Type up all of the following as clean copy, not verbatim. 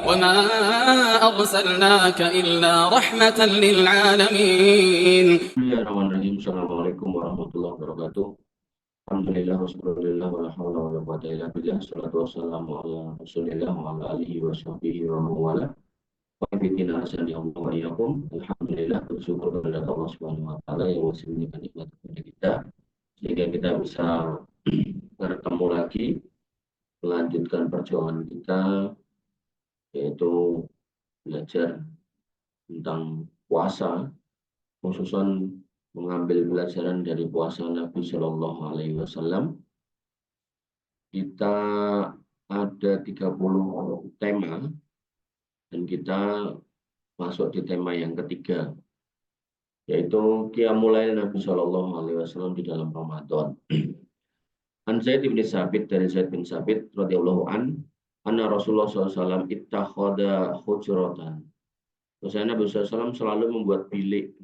وما أرسلناك إلا رحمة للعالمين. Bismillahirrahmanirrahim. Assalamualaikum warahmatullahi wabarakatuh. Alhamdulillah wassalatu wala haula wala quwwata illa billah. Wassalatu wassalamu ala Rasulillah wa ala alihi wa sahbihi wa man wala. Wa bitina asani Allah wa iyyakum. Alhamdulillah, bersyukur kepada Allah Subhanahu wa taala yang masih memberikan nikmat kepada kita sehingga kita bisa bertemu lagi melanjutkan perjuangan kita, yaitu belajar tentang puasa, khususnya mengambil pelajaran dari puasa Nabi Shallallahu Alaihi Wasallam. Kita ada 30 tema dan kita masuk di tema yang ketiga, yaitu Qiyamul Lail Nabi Shallallahu Alaihi Wasallam di dalam Ramadan. An Zaid bin Sabit, dari Zaid bin Sabit radhiyallahu anna Rasulullah SAW ittakhadha hujratan. Maksudnya Nabi SAW selalu membuat bilik.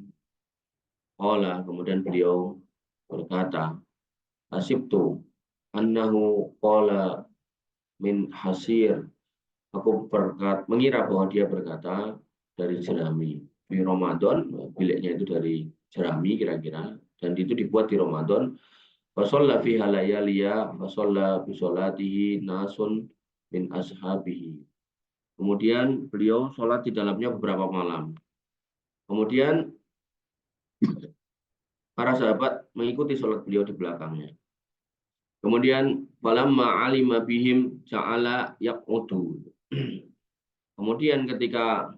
Qala, kemudian beliau berkata, asibtu annahu qala min hasir. Aku mengira bahwa dia berkata dari jerami. Di Ramadan, biliknya itu dari jerami kira-kira, dan itu dibuat di Ramadan. Fasalla fiha layaliya fasalla bi sholatihi nasun min ashabihi. Kemudian beliau sholat di dalamnya beberapa malam. Kemudian para sahabat mengikuti sholat beliau di belakangnya. Kemudian falamma alima bihim ja'ala yaqudu. Kemudian ketika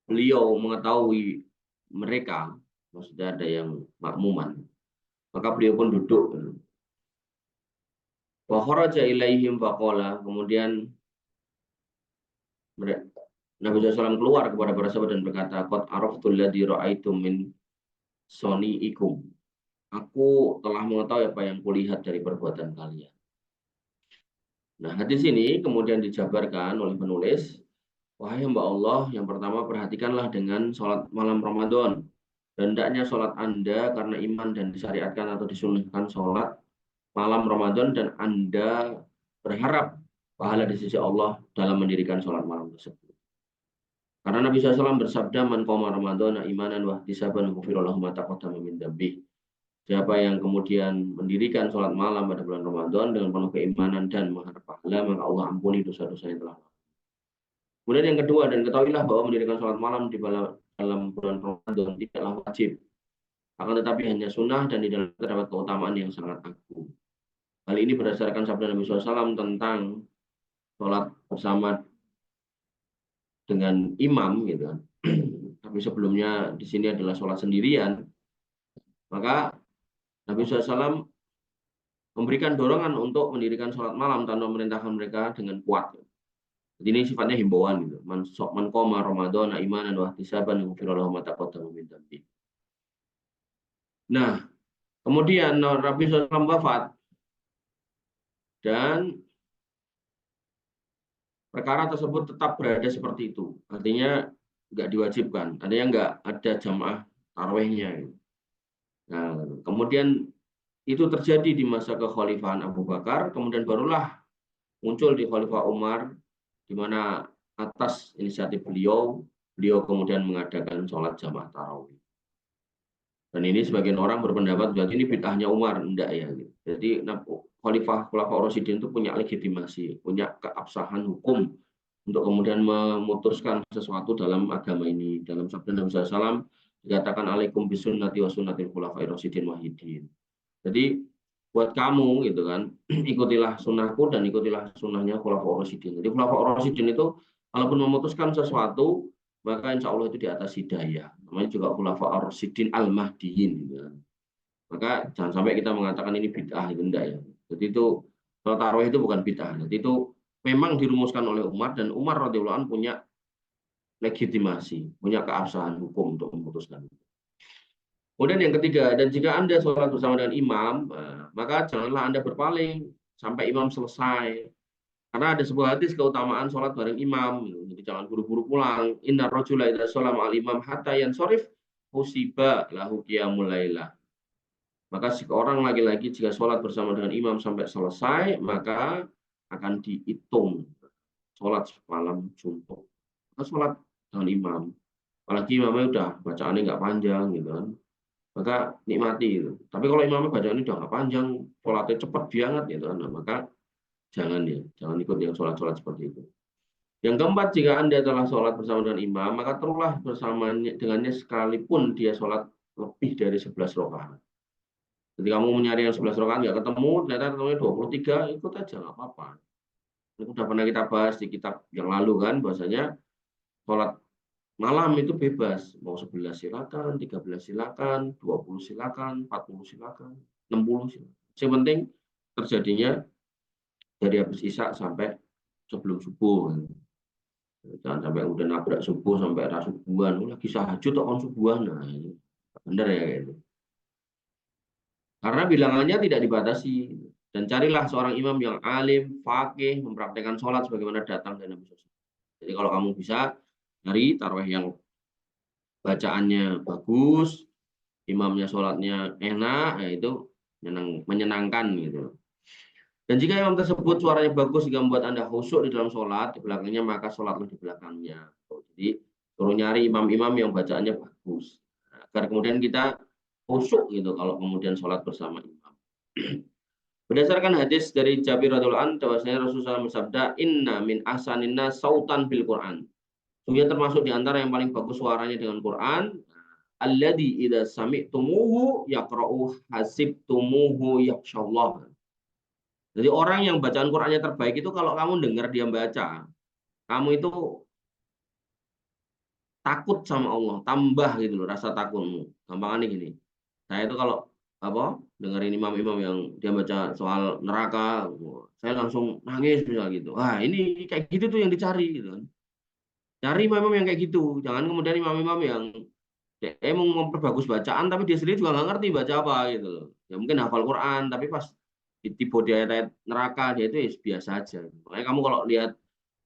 beliau mengetahui mereka, maksudnya ada yang makmuman, maka beliau pun duduk. Wa kharaja ilaihim faqala, kemudian Nabi SAW keluar kepada para sahabat dan berkata, qad araftul ladzi ra'aitum min soni'ikum. Aku telah mengetahui apa yang kulihat dari perbuatan kalian. Nah, hadis ini kemudian dijabarkan oleh penulis, wahai hamba Allah, yang pertama perhatikanlah dengan sholat malam Ramadan. Dan hendaknya sholat Anda karena iman dan disyariatkan atau disunnahkan sholat malam Ramadan, dan Anda berharap pahala di sisi Allah dalam mendirikan sholat malam tersebut. Karena Nabi SAW bersabda, man qoma Ramadan imanan wa ihtisaban ghufira lahu ma taqaddama min dzambi. Siapa yang kemudian mendirikan sholat malam pada bulan Ramadan dengan penuh keimanan dan mengharap pahala, maka Allah ampuni dosa-dosa yang telah lalu. Kemudian yang kedua, dan ketahuilah bahwa mendirikan sholat malam di dalam bulan Ramadan tidaklah wajib, akan tetapi hanya sunnah, dan di dalam terdapat keutamaan yang sangat agung. Hal ini berdasarkan sabda Nabi SAW tentang sholat bersama dengan imam, gitu kan. Tapi sebelumnya di sini adalah sholat sendirian, maka Nabi SAW memberikan dorongan untuk mendirikan sholat malam tanpa memerintahkan mereka dengan kuat. Jadi ini sifatnya himbauan, gitu. Man qoma Ramadan imanan wa ihtisaban ghufira lahu ma taqaddama min dzambi. Nah, kemudian Nabi SAW wafat, dan perkara tersebut tetap berada seperti itu. Artinya nggak diwajibkan, artinya nggak ada jamaah tarawihnya. Nah, kemudian itu terjadi di masa kekhalifahan Abu Bakar, kemudian barulah muncul di Khalifah Umar, di mana atas inisiatif beliau kemudian mengadakan sholat jamaah tarawih. Dan ini sebagian orang berpendapat berarti ini bid'ahnya Umar, enggak ya. Jadi Khalifah Rasyidin itu punya legitimasi, punya keabsahan hukum untuk kemudian memutuskan sesuatu dalam agama ini. Dalam sabda Nabi SAW dikatakan alaikum bisunnati wa sunnatil khulafa'ir rasyidin wahidin. Jadi buat kamu, gitu kan, ikutilah sunnahku dan ikutilah sunnahnya khulafa'ur rasyidin. Jadi khulafa'ur rasyidin itu kalaupun memutuskan sesuatu, maka insya Allah itu di atas hidayah. Namanya juga khulafa'ur rasyidin al-mahdiyin, gitu kan. Maka jangan sampai kita mengatakan ini bid'ah, itu enggak ya. Jadi itu sholat tarawih itu bukan bid'ah. Jadi itu memang dirumuskan oleh Umar, dan Umar radhiyallahu anhu punya legitimasi, punya keabsahan hukum untuk memutuskan. Kemudian yang ketiga, dan jika Anda sholat bersama dengan imam, maka janganlah Anda berpaling sampai imam selesai. Karena ada sebuah hadis keutamaan sholat bareng imam. Jadi jangan buru-buru pulang. Inna rajula idza sholama al imam hatta yansharif usiba lahu qiyamul lailah. Maka seorang laki-laki jika sholat bersama dengan imam sampai selesai, maka akan dihitung sholat malam suntuk. Maka sholat dengan imam. Apalagi imamnya udah bacaannya nggak panjang gitu kan. Maka nikmati itu. Tapi kalau imamnya bacaannya udah nggak panjang, sholatnya cepat banget gitu kan. Nah, maka jangan ya, jangan ikut yang sholat-sholat seperti itu. Yang keempat, jika Anda telah sholat bersama dengan imam, maka teruslah bersamanya dengannya sekalipun dia sholat lebih dari 11 rakaat. Jadi kamu mencari yang 11 rakaat nggak ketemu, ternyata ketemunya 23, ikut aja nggak apa-apa. Ini sudah pernah kita bahas di kitab yang lalu kan, bahwasanya sholat malam itu bebas. Mau 11 silakan, 13 silakan, 20 silakan, 40 silakan, 60 silakan. Yang penting terjadinya dari habis isya sampai sebelum subuh. Jangan sampai udah nabrak subuh sampai arah subuhan, lagi tahajud atau kon subuhan. Nah, ini benar ya gitu. Karena bilangannya tidak dibatasi. Dan carilah seorang imam yang alim, fakih, mempraktekkan sholat sebagaimana datang dari Nabi SAW. Jadi kalau kamu bisa cari tarawih yang bacaannya bagus, imamnya sholatnya enak, ya itu menyenangkan gitu. Dan jika imam tersebut suaranya bagus hingga membuat Anda khusyuk di dalam sholat, di belakangnya, maka sholatlah di belakangnya. Jadi suruh nyari imam-imam yang bacaannya bagus. Agar kemudian kita khusyuk gitu kalau kemudian sholat bersama imam. Berdasarkan hadis dari Jabir radhiyallahu anhu, bahwasanya Rasulullah SAW bersabda, "Inna min ahsaninna sautan bil Quran." Sungguh termasuk di antara yang paling bagus suaranya dengan Quran, alladzi idza sami'tumuhu yaqra'u hasibtumuhu yakhshallah. Jadi orang yang bacaan Qurannya terbaik itu kalau kamu dengar dia baca, kamu itu takut sama Allah, tambah gitu loh rasa takutmu. Gampangannya gini, saya itu kalau dengerin imam-imam yang dia baca soal neraka, saya langsung nangis misalnya gitu. Wah, ini kayak gitu tuh yang dicari gitu kan. Cari imam-imam yang kayak gitu. Jangan kemudian imam-imam yang dia mau memperbagus bacaan tapi dia sendiri juga nggak ngerti baca apa gitu loh. Ya mungkin hafal Quran tapi pas ditipu di ayat neraka dia itu ya biasa aja. Makanya kamu kalau lihat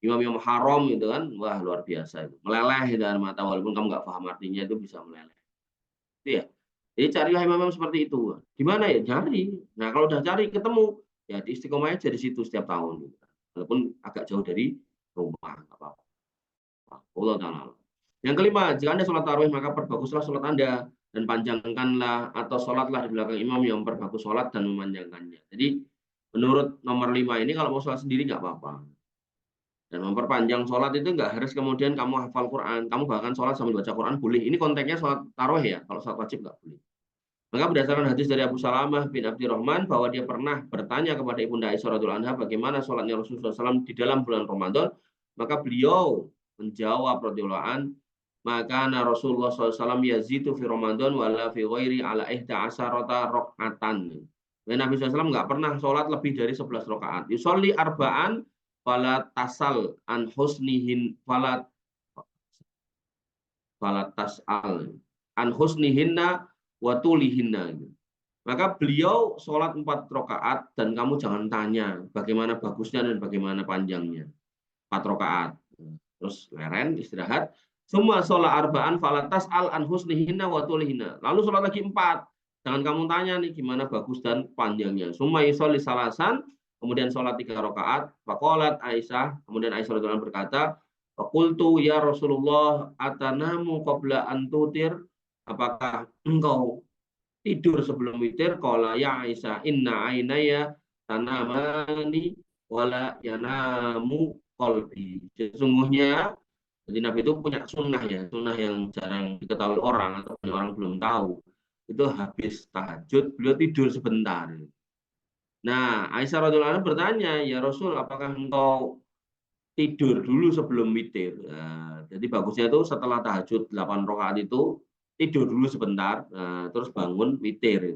imam-imam haram gitu kan, wah luar biasa itu. Meleleh dari mata walaupun kamu nggak paham artinya itu bisa meleleh. Itu ya. Jadi carilah imam-imam seperti itu. Gimana ya? Cari. Nah, kalau udah cari ketemu, ya di istiqomah aja di situ setiap tahun gitu. Walaupun agak jauh dari rumah, nggak apa-apa. Allah Ta'ala. Yang kelima, jika Anda sholat tarawih, maka perbaguslah sholat Anda dan panjangkanlah atau sholatlah di belakang imam yang memperbagus sholat dan memanjangkannya. Jadi menurut nomor 5 ini kalau mau sholat sendiri nggak apa-apa. Dan memperpanjang sholat itu nggak harus kemudian kamu hafal Quran. Kamu bahkan sholat sambil baca Quran boleh. Ini konteksnya sholat tarawih ya. Kalau sholat wajib nggak boleh. Maka berdasarkan hadis dari Abu Salamah bin Abdurrahman bahwa dia pernah bertanya kepada Ibunda Aisyah radhiyallahu anha bagaimana sholatnya Rasulullah SAW di dalam bulan Ramadan, maka beliau menjawab radhiyallahu an, maka Rasulullah SAW yazitu fi Ramadan wala fi ghairi ala ihda asharata rakaatan. Dan Nabi SAW nggak pernah sholat lebih dari 11 rakaat. Yusolli arba'an fala tasal an husnihin fala tasal an husnihinna watulihinna. Maka beliau sholat 4 rakaat dan kamu jangan tanya bagaimana bagusnya dan bagaimana panjangnya. 4 rakaat. Terus leren istirahat. Semua sholat arba'an falatas al an husnihinna watulihinna. Lalu sholat lagi 4. Jangan kamu tanya nih gimana bagus dan panjangnya. Summa yusolli salasan. Kemudian sholat 3 rakaat. Faqalat Aisyah. Kemudian Aisyah radhiyallahu berkata, faqultu ya Rasulullah atanamu qabla an tutir. Apakah engkau tidur sebelum witir? Qala ya Aisyah inna ainaya tanamani wala yanamu qalbi. Sesungguhnya jadi Nabi itu punya sunnah ya, sunnah yang jarang diketahui orang atau banyak orang belum tahu. Itu habis tahajud beliau tidur sebentar. Nah, Aisyah radhiyallahu anha bertanya, ya Rasul, apakah engkau tidur dulu sebelum witir? Nah, jadi bagusnya itu setelah tahajud 8 rakaat itu tidur dulu sebentar, terus bangun witir.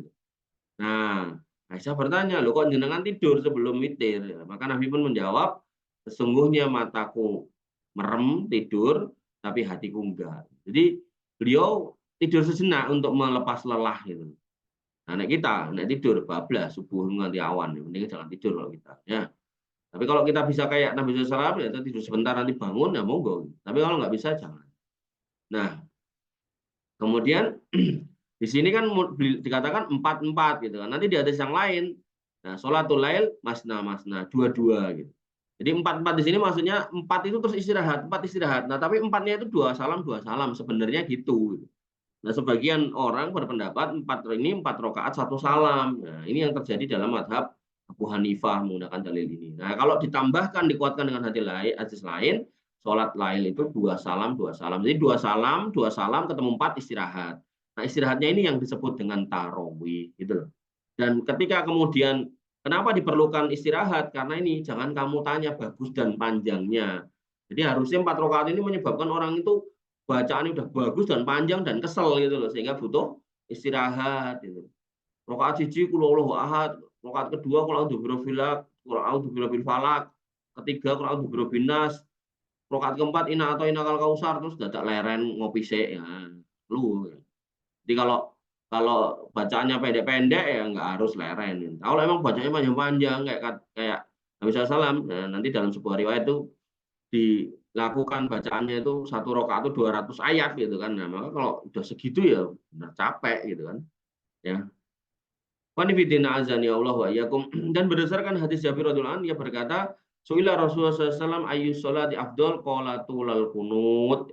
Nah, Aisyah bertanya, loh kok jenengan tidur sebelum witir? Maka Nabi pun menjawab, sesungguhnya mataku merem tidur, tapi hatiku enggak. Jadi beliau tidur sejenak untuk melepas lelah gitu. Nah, nek kita nek tidur bablas subuh nganti awan, mending jangan tidur kalau kita. Ya. Tapi kalau kita bisa kayak Nabi SAW, ya tidur sebentar nanti bangun, ya monggo. Tapi kalau nggak bisa jangan. Nah, kemudian di sini kan dikatakan 4-4 gitu kan. Nanti di hadis yang lain, nah sholatul lail masna masna, dua-dua gitu. Jadi 4-4 di sini maksudnya 4 itu terus istirahat, 4 istirahat. Nah, tapi 4-nya itu 2 salam sebenarnya gitu. Nah, sebagian orang berpendapat 4 ini 4 rakaat 1 salam. Nah, ini yang terjadi dalam mazhab Abu Hanifah menggunakan dalil ini. Nah, kalau ditambahkan dikuatkan dengan hadis lain, sholat lain itu 2 salam 2 salam. Jadi 2 salam ketemu 4 istirahat. Nah, istirahatnya ini yang disebut dengan tarawih gitu loh. Dan ketika kemudian kenapa diperlukan istirahat? Karena ini jangan kamu tanya bagus dan panjangnya. Jadi harusnya 4 rakaat ini menyebabkan orang itu bacaannya udah bagus dan panjang dan kesel gitu loh, sehingga butuh istirahat gitu. Rakaat siji kul huwallahu ahad, rakaat kedua kul a'udzu birabbil kul a'udzu birabbil falaq, ketiga kul a'udzu birabbin nas, rakaat keempat inna atau inakal kausar, terus dadak leren ngopi sik ya. Lu. Jadi kalau kalau bacaannya pendek-pendek ya nggak harus leren. Kalau emang bacanya panjang-panjang kayak Nabi SAW, nah, nanti dalam sebuah riwayat itu dilakukan bacaannya itu 1 rakaat itu 200 ayat gitu kan. Nah, maka kalau udah segitu ya benar capek gitu kan. Ya. Wanifidina azani Allah wa iyyakum. Dan berdasarkan hadis Jabir radhiyallahu anhu, ia berkata, "Su'ila Rasulullah SAW ayyus sholati afdol qala tulal kunut."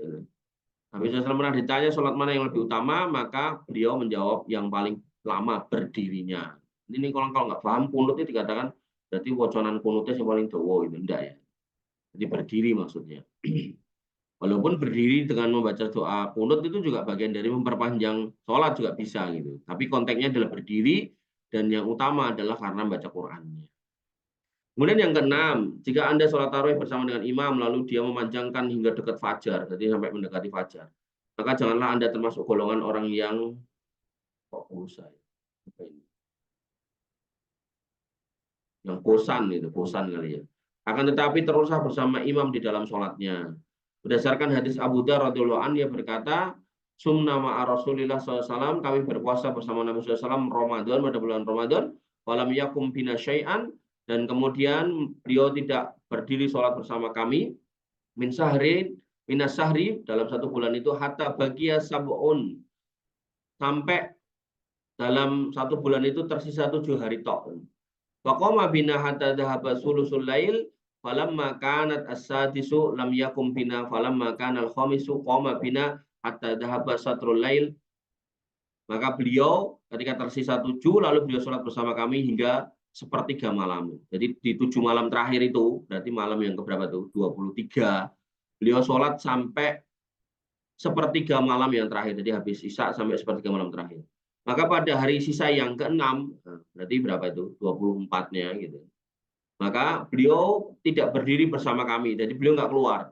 Nabi SAW pernah ditanya sholat mana yang lebih utama, maka beliau menjawab yang paling lama berdirinya. Ini kalau nggak paham kunut itu dikatakan berarti waconan kunutnya yang paling dawa itu enggak ya. Jadi berdiri maksudnya. Walaupun berdiri dengan membaca doa kunut itu juga bagian dari memperpanjang sholat juga bisa gitu. Tapi konteksnya adalah berdiri dan yang utama adalah karena baca Qur'annya. Kemudian yang keenam, jika Anda sholat tarawih bersama dengan imam lalu dia memanjangkan hingga dekat fajar, jadi sampai mendekati fajar, maka janganlah Anda termasuk golongan orang yang kok bosan, yang bosan kali ya. Akan tetapi teruslah bersama imam di dalam sholatnya. Berdasarkan hadis Abu Dzar radhiyallahu anhu, ia berkata, "Sumna ma'a Rasulillah SAW, kami berpuasa bersama Nabi SAW Ramadan pada bulan Ramadan, walam yakum bina syai'an, dan kemudian beliau tidak berdiri sholat bersama kami, min sahrin, minas sahri, dalam 1 bulan itu, hatta bagia sab'un, sampai dalam 1 bulan itu tersisa 7 hari tok. Waqoma bina hatta dhahaba sulusul lail, falamma kanat as-sadisu lam yakum bina, falamma kanal khamisu qoma bina hatta dhahaba satrul lail. Maka beliau ketika tersisa 7, lalu beliau sholat bersama kami hingga sepertiga malam. Jadi di 7 malam terakhir itu, berarti malam yang keberapa tuh? 23. Beliau sholat sampai sepertiga malam yang terakhir. Jadi habis isya sampai sepertiga malam terakhir. Maka pada hari sisa yang ke-6, berarti berapa itu? 24-nya gitu. Maka beliau tidak berdiri bersama kami, jadi beliau nggak keluar.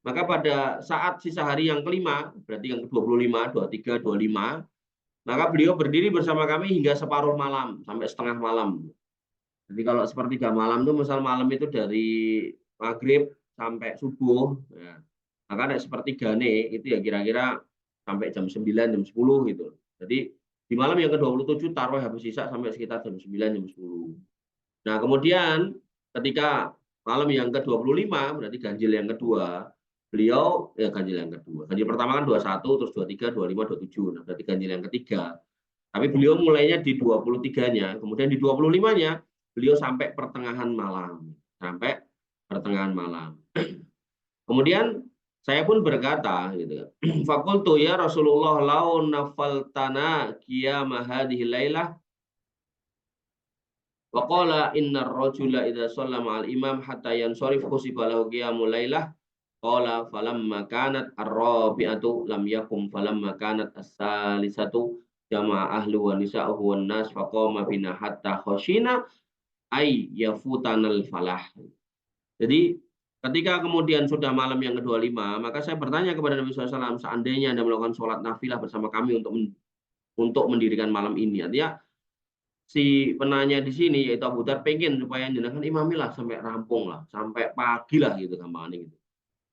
Maka pada saat sisa hari yang kelima, berarti yang ke-25, 23, 25, maka beliau berdiri bersama kami hingga separuh malam, sampai setengah malam. Jadi kalau sepertiga malam itu, misal malam itu dari maghrib sampai subuh, ya, maka ada sepertiga nih, itu ya kira-kira sampai jam 9, jam 10 gitu. Jadi di malam yang ke-27 taruh habis sisa sampai sekitar jam 9, jam 10. Nah, kemudian ketika malam yang ke-25, berarti ganjil yang kedua, beliau, ya ganjil yang kedua. Ganjil pertama kan 21, terus 23, 25, 27. Nah, berarti ganjil yang ketiga. Tapi beliau mulainya di 23-nya, kemudian di 25-nya, beliau sampai pertengahan malam. Sampai pertengahan malam. Kemudian saya pun berkata, gitu, fakultu ya Rasulullah lau nafaltana qiyama hadhihi lailah. Wa qala innar rajula idza shalla ma'al imam hatta yansharif khusiba lahu qiyamul lailah. Qala falamma kanat ar-rabi'atu lam yakum falamma kanat as-salisatu jama'a ahlu wa nisa'uhu wan nas faqama bina hatta khashina ay yafutanal falah. Jadi ketika kemudian sudah malam yang ke-25, maka saya bertanya kepada Nabi SAW, seandainya Anda melakukan sholat nafilah bersama kami untuk mendirikan malam ini. Artinya si penanya di sini yaitu Abu Dzar pengen supaya jenengan imamilah sampai rampung lah, sampai pagi lah gitu gampangnya gitu.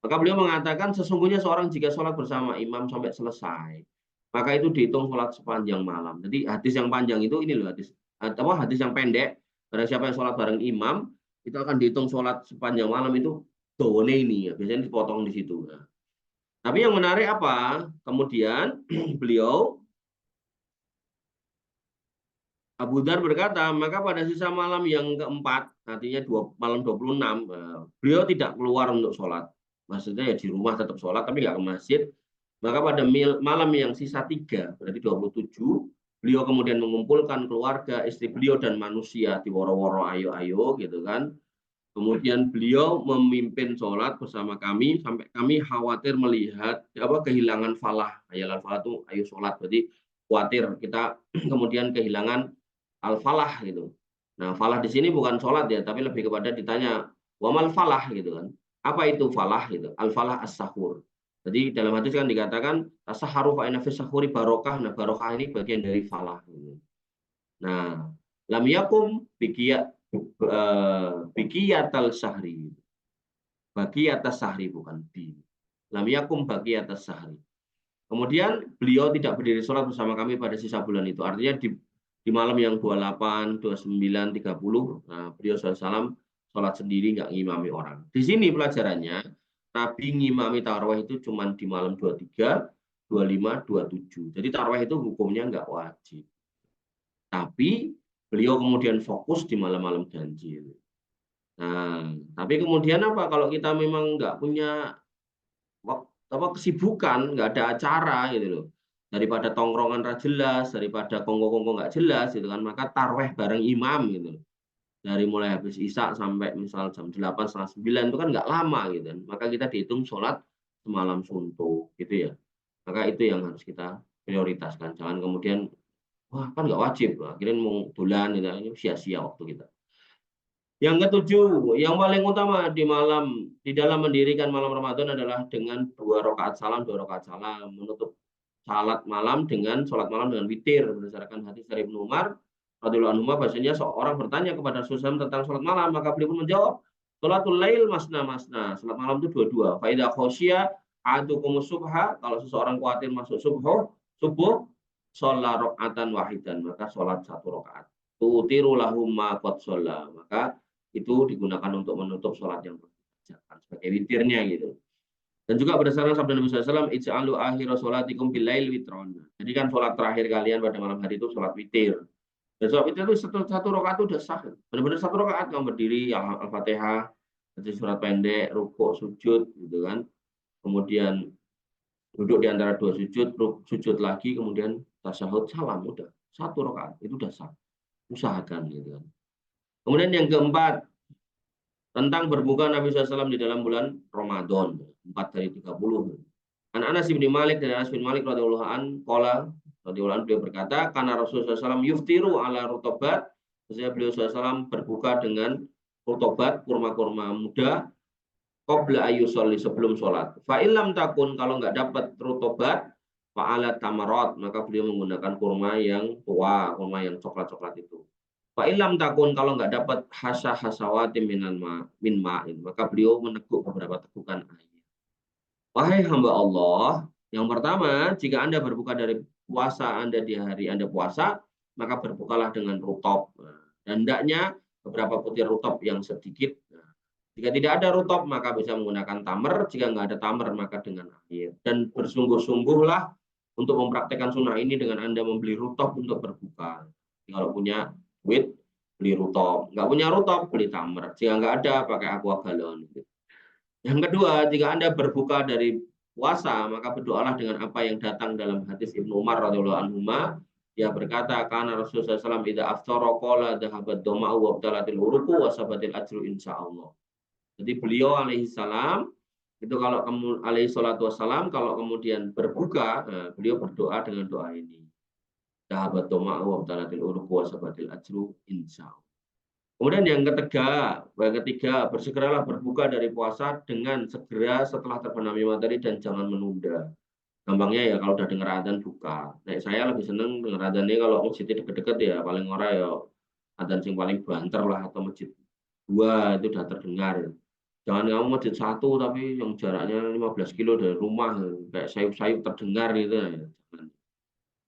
Maka beliau mengatakan sesungguhnya seorang jika sholat bersama imam sampai selesai, maka itu dihitung sholat sepanjang malam. Jadi hadis yang panjang itu ini loh hadis atau hadis yang pendek, barang siapa yang sholat bareng imam itu akan dihitung sholat sepanjang malam itu done ini ya, biasanya dipotong di situ. Nah, tapi yang menarik apa? Kemudian beliau Abu Dzar berkata, maka pada sisa malam yang keempat, artinya malam 26, beliau tidak keluar untuk sholat. Maksudnya ya di rumah tetap sholat, tapi nggak ke masjid. Maka pada malam yang sisa 3, berarti 27, beliau kemudian mengumpulkan keluarga, istri beliau dan manusia di woro-woro ayo-ayo gitu kan. Kemudian beliau memimpin sholat bersama kami sampai kami khawatir melihat kehilangan falah. Ayalah falah itu ayo sholat. Berarti khawatir kita kemudian kehilangan al-falah gitu. Nah, falah di sini bukan sholat ya, tapi lebih kepada ditanya wamal falah gitu kan. Apa itu falah gitu? Al-falah as-sahur. Jadi dalam hadis kan dikatakan tasaharu fa inna fis sahuri barokah. Nah, barokah ini bagian dari falah gitu. Nah, lam yakum bikiyatal sahri. Bagi atas sahri bukan bi. Lam yakum bagi atas sahri. Kemudian beliau tidak berdiri sholat bersama kami pada sisa bulan itu. Artinya di malam yang 28, 29, 30, nah, beliau SAW sholat sendiri, nggak ngimami orang. Di sini pelajarannya, Nabi ngimami tarawih itu cuma di malam 23, 25, 27. Jadi tarawih itu hukumnya nggak wajib. Tapi beliau kemudian fokus di malam-malam ganjil. Nah, tapi kemudian apa? Kalau kita memang nggak punya kesibukan, nggak ada acara gitu loh. Daripada tongkrongan nggak jelas, daripada kongko-kongko nggak jelas gitu kan, maka tarweh bareng imam gitu loh. Dari mulai habis isya sampai misal jam 8, setengah 9 itu kan nggak lama gitu kan. Maka kita dihitung sholat semalam suntuk gitu ya. Maka itu yang harus kita prioritaskan. Jangan kemudian wah kan nggak wajib, akhirnya mau bulan gitu, sia-sia waktu kita. Yang ketujuh, yang paling utama di dalam mendirikan malam Ramadan adalah dengan 2 rakaat salam, 2 rakaat salam, menutup salat malam dengan sholat malam dengan witir berdasarkan hadis dari Ibnu Umar radhiyallahu anhu. Bahasanya seorang bertanya kepada Rasulullah tentang sholat malam, maka beliau pun menjawab, sholatul lail masna masna, sholat malam itu dua-dua. Fa idza khosya ahadukum subha, kalau seseorang khawatir masuk subuh sholat rakaatan wahidan, maka sholat 1 rakaat. Tutiru lahum ma qad sholla, maka itu digunakan untuk menutup sholat yang berjamaah sebagai witirnya gitu. Dan juga berdasarkan sabda Nabi SAW, ij'alu akhira sholatikum bilail witron. Jadi kan sholat terakhir kalian pada malam hari itu sholat witir. Dan sholat witir itu satu rakaat itu udah sah. Benar-benar 1 rakaat kamu berdiri, Al-Fatihah, baca surat pendek, rukuk, sujud, gitu kan. Kemudian duduk di antara 2 sujud, sujud lagi, kemudian tasyahud, salam, udah 1 rakaat itu udah sah. Usahakan gitu kan. Kemudian yang keempat, tentang berbuka Nabi SAW di dalam bulan Ramadan, 4 dari 30. Anas bin Malik dan Anas bin Malik radhiyallahu anhu beliau berkata, karena Rasulullah SAW yuftiru ala rutobat, maksudnya beliau SAW berbuka dengan rutobat, kurma-kurma muda, qabla ayyusolli, sebelum sholat. Fa'ilam takun, kalau nggak dapat rutobat, fa'ala tamarot, maka beliau menggunakan kurma yang tua, kurma yang coklat-coklat itu. Pak Ilham takun, kalau nggak dapat hasawati min ma'in, maka beliau meneguk beberapa tegukan air. Wahai hamba Allah, yang pertama, jika Anda berbuka dari puasa Anda di hari Anda puasa, maka berbukalah dengan rutop. Dan hendaknya beberapa butir rutop yang sedikit. Jika tidak ada rutop, maka bisa menggunakan tamer. Jika nggak ada tamer, maka dengan air. Dan bersungguh-sungguhlah untuk mempraktekkan sunnah ini dengan Anda membeli rutop untuk berbuka. Kalau punya duit, beli rutop. Nggak punya rutop, beli tamer. Jika nggak ada, pakai aqua galon. Yang kedua, jika Anda berbuka dari puasa, maka berdoalah dengan apa yang datang dalam hadis Ibnu Umar radhiyallahu anhu. Dia berkata, karena Rasulullah SAW idza aftara qala dhahabat doma'u wa abtalatil uruqu wa sabatil ajru insyaallah. Jadi beliau alaihi salam itu kalau alaihi salatu wassalam kalau kemudian berbuka, beliau berdoa dengan doa ini. Dhahabat doma'u wa abtalatil uruqu wa sabatil ajru insyaallah. Kemudian yang ketiga, bersegeralah berbuka dari puasa dengan segera setelah terbenami matahari dan jangan menunda. Gampangnya ya kalau udah dengar adzan buka. Nah, saya lebih seneng dengar adzan ini kalau masjidnya deket-deket ya, paling ora ya adzan sing paling banter lah, atau masjid 2 itu udah terdengar. Jangan kamu masjid 1 tapi yang jaraknya 15 kilo dari rumah, kayak sayup-sayup terdengar gitu ya.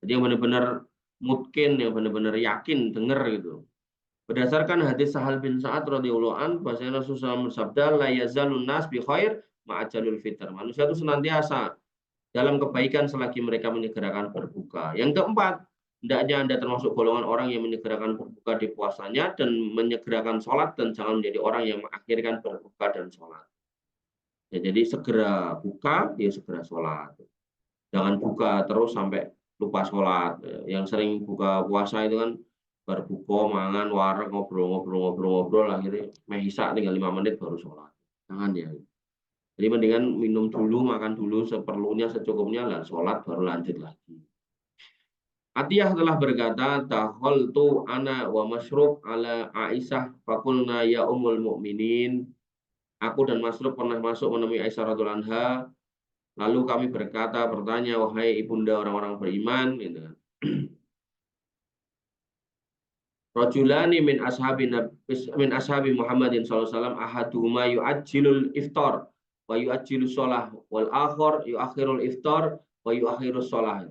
Jadi yang benar-benar mungkin, yang benar-benar yakin dengar gitu. Berdasarkan hadis Sahal bin Sa'ad radhiyallahu anhu, bahwasanya Rasulullah bersabda, la yazalun nas bi khair ma'ajalul fitr. Manusia itu senantiasa dalam kebaikan selagi mereka menyegerakan berbuka. Yang keempat, hendaknya Anda termasuk golongan orang yang menyegerakan berbuka di puasanya dan menyegerakan sholat, dan jangan menjadi orang yang mengakhirkan berbuka dan sholat. Ya, jadi segera buka, dia segera sholat. Jangan buka terus sampai lupa sholat. Yang sering buka puasa itu kan berbuka, mangan, wareg, ngobrol, akhirnya mehisa tinggal 5 menit baru sholat. Jangan ya. Jadi mendingan minum dulu, makan dulu seperlunya, secukupnya, dan sholat baru lanjut lagi. Atiyah telah berkata, dakhaltu ana wa Masruq ala Aisyah faqulna ya ummul mukminin. Aku dan Masruq pernah masuk menemui Aisyah radhiyallahu anha. Lalu kami bertanya, wahai ibunda orang-orang beriman, gitu kan. Rajulani min ashabi Muhammadin sallallahu alaihi wasallam ahaduhuma yu'ajjilul iftar wa yu'ajjilus shalah wal akhar yu'akhirul iftar wa yu'akhirus shalah.